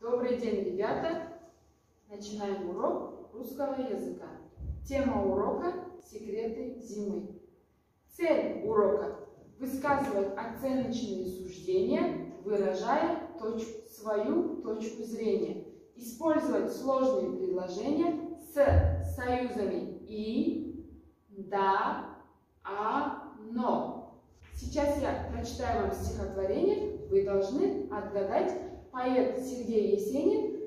Добрый день, ребята! Начинаем урок русского языка. Тема урока – секреты зимы. Цель урока – высказывать оценочные суждения, выражая свою точку зрения. Использовать сложные предложения с союзами «и», «да», «а», «но». Сейчас я прочитаю вам стихотворение, вы должны отгадать. Поэт Сергей Есенин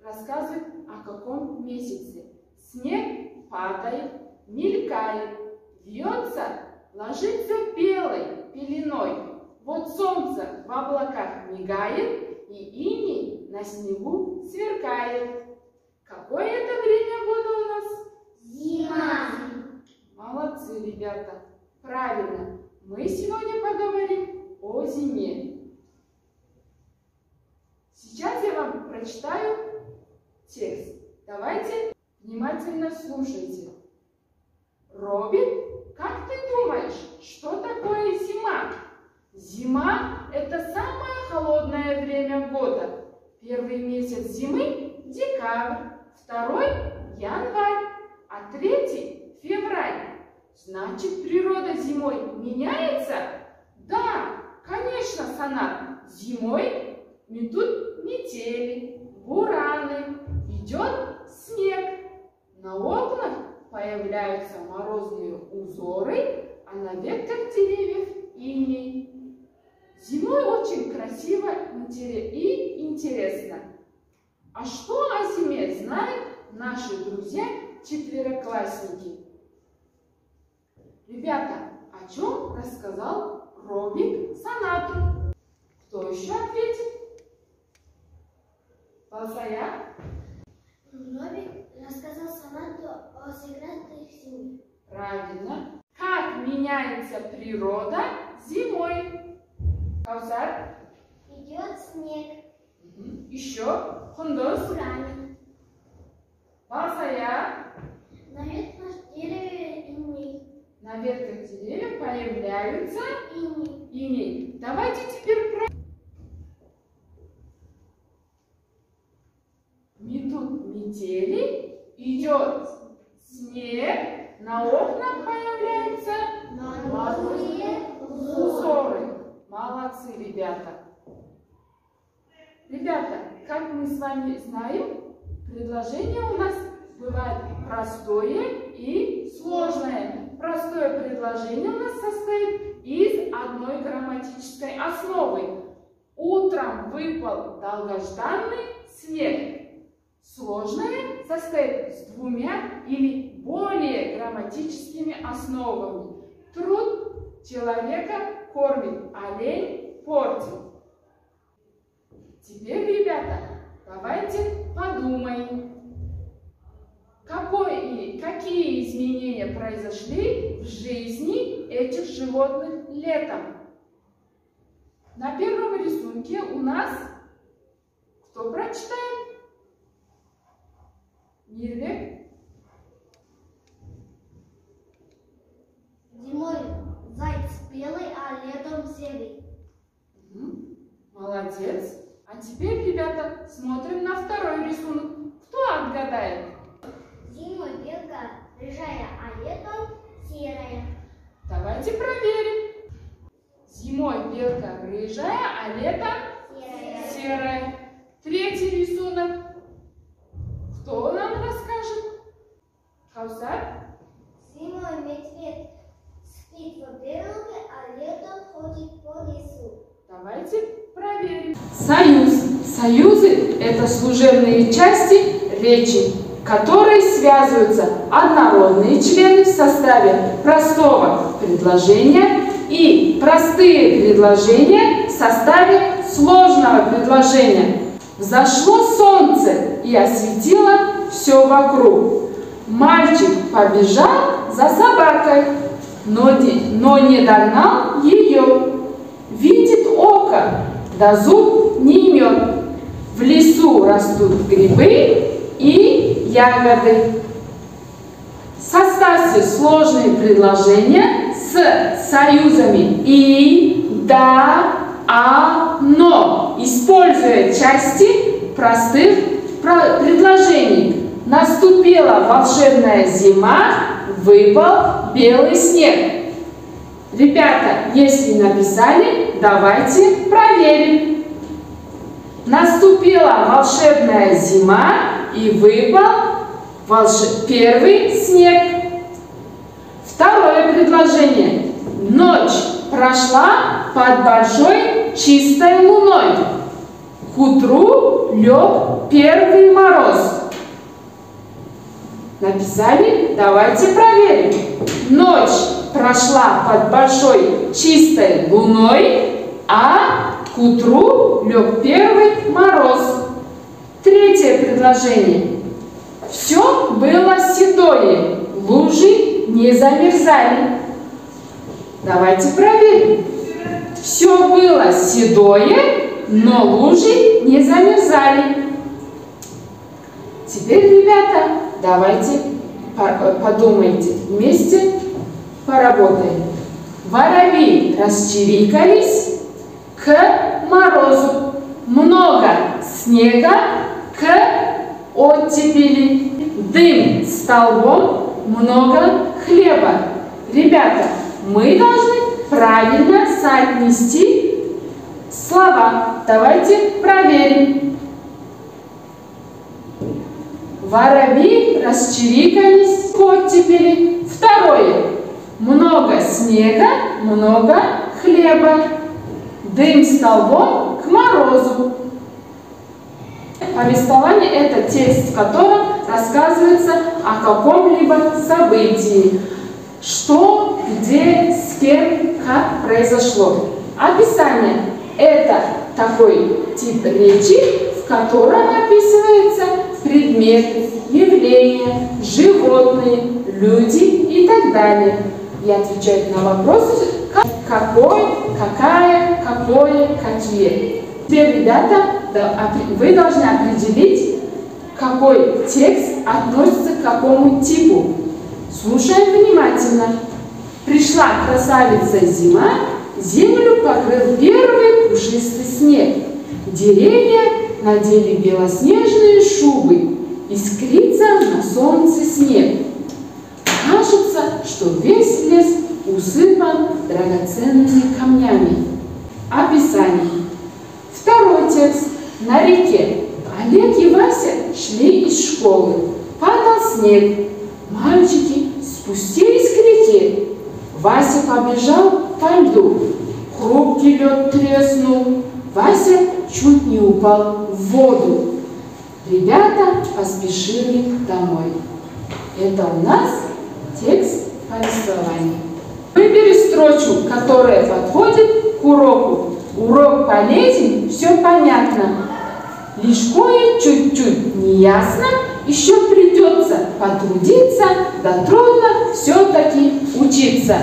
рассказывает о каком месяце. Снег падает, мелькает, вьется, ложится белой пеленой. Вот солнце в облаках мигает, и иней на снегу сверкает. Какое это время года у нас? Зима. Молодцы, ребята. Правильно. Мы сегодня поговорим о зиме. Сейчас я вам прочитаю текст. Давайте внимательно слушайте. Робин, как ты думаешь, что такое зима? Зима – это самое холодное время года. Первый месяц зимы – декабрь, второй – январь, а третий – февраль. Значит, природа зимой меняется? Да, конечно, Санат. Зимой метут метели, бураны, идет снег. На окнах появляются морозные узоры, а на ветках деревьев иней. Зимой очень красиво и интересно. А что о зиме знают наши друзья-четвероклассники? Ребята, о чем рассказал Робик Санату? Кто еще ответит? Балсая? Робик рассказал Санату о секретах зимы. Правильно. Как меняется природа зимой? Каусар? Идет снег. Еще? Хундус? Бураны. Балсая? На ветках деревьев иней. На ветках деревьев появляются Иней. иней. Давайте теперь про... Метут метели, идет снег, на окнах появляются морозные узоры. Молодцы, ребята! Ребята, как мы с вами знаем, предложение у нас бывает простое и сложное. Простое предложение у нас состоит из одной грамматической основы. Утром выпал долгожданный снег. Сложное состоит с двумя или более грамматическими основами. Труд человека кормит, а лень портит. Теперь, ребята, давайте подумаем, какие изменения произошли в жизни этих животных летом. На первом рисунке у нас, кто прочитает? Мирбек? Зимой заяц белый, а летом серый. Молодец. А теперь, ребята, смотрим на второй рисунок. Кто отгадает? Зимой белка рыжая, а летом серая. Давайте проверим. Зимой белка рыжая, а летом серая. Третий рисунок. Кто нам расскажет? Каусар? Зимой медведь спит в берлоге, а летом ходит по лесу. Давайте проверим. Союз. Союзы – это служебные части речи, которые связываются однородные члены в составе простого предложения и простые предложения в составе сложного предложения. Взошло солнце и осветило все вокруг. Мальчик побежал за собакой, но не догнал ее. Видит око, да зуб не имет. В лесу растут грибы и ягоды. Составьте сложные предложения с союзами «и», «да», «а», «но», используя части простых предложений. Наступила волшебная зима, выпал белый снег. Ребята, если написали, давайте проверим. Наступила волшебная зима и выпал первый снег. Второе предложение. Ночь прошла под большой чистой луной. К утру лег первый мороз. Написали? Давайте проверим. Ночь прошла под большой чистой луной, а к утру лег первый мороз. Третье предложение. Все было седое, лужи не замерзали. Давайте проверим. Все было седое, но лужи не замерзали. Теперь, ребята, давайте подумайте вместе, поработаем. Воробьи расчирикались к морозу. Много снега к оттепели. Дым столбом, много хлеба. Ребята, мы должны правильно соотнести слова. Давайте проверим. Воробьи расчирикались к оттепели. Второе. Много снега, много хлеба. Дым столбом к морозу. Повествование – это текст, в котором рассказывается о каком-либо событии. Что, где, с кем, как произошло. Описание – это такой тип речи, в котором описываются предметы, явления, животные, люди и так далее. И отвечать на вопросы какой, какая, какое, какие. Теперь, ребята, вы должны определить, какой текст относится к какому типу. Слушаем внимательно. Пришла красавица зима, землю покрыл первый пушистый снег. Деревья надели белоснежные шубы, искрится на солнце снег. Кажется, что весь лес усыпан драгоценными камнями. Описание. Второй текст. На реке Олег и Вася шли из школы. Падал снег. Мальчики спустились к реке. Вася побежал по льду. Хрупкий лед треснул. Вася чуть не упал в воду. Ребята поспешили домой. Это у нас текст повествования. Выбери строчку, которая подходит к уроку. Урок полезен, все понятно. Лишь кое чуть-чуть неясно, еще придется потрудиться, да трудно все-таки учиться.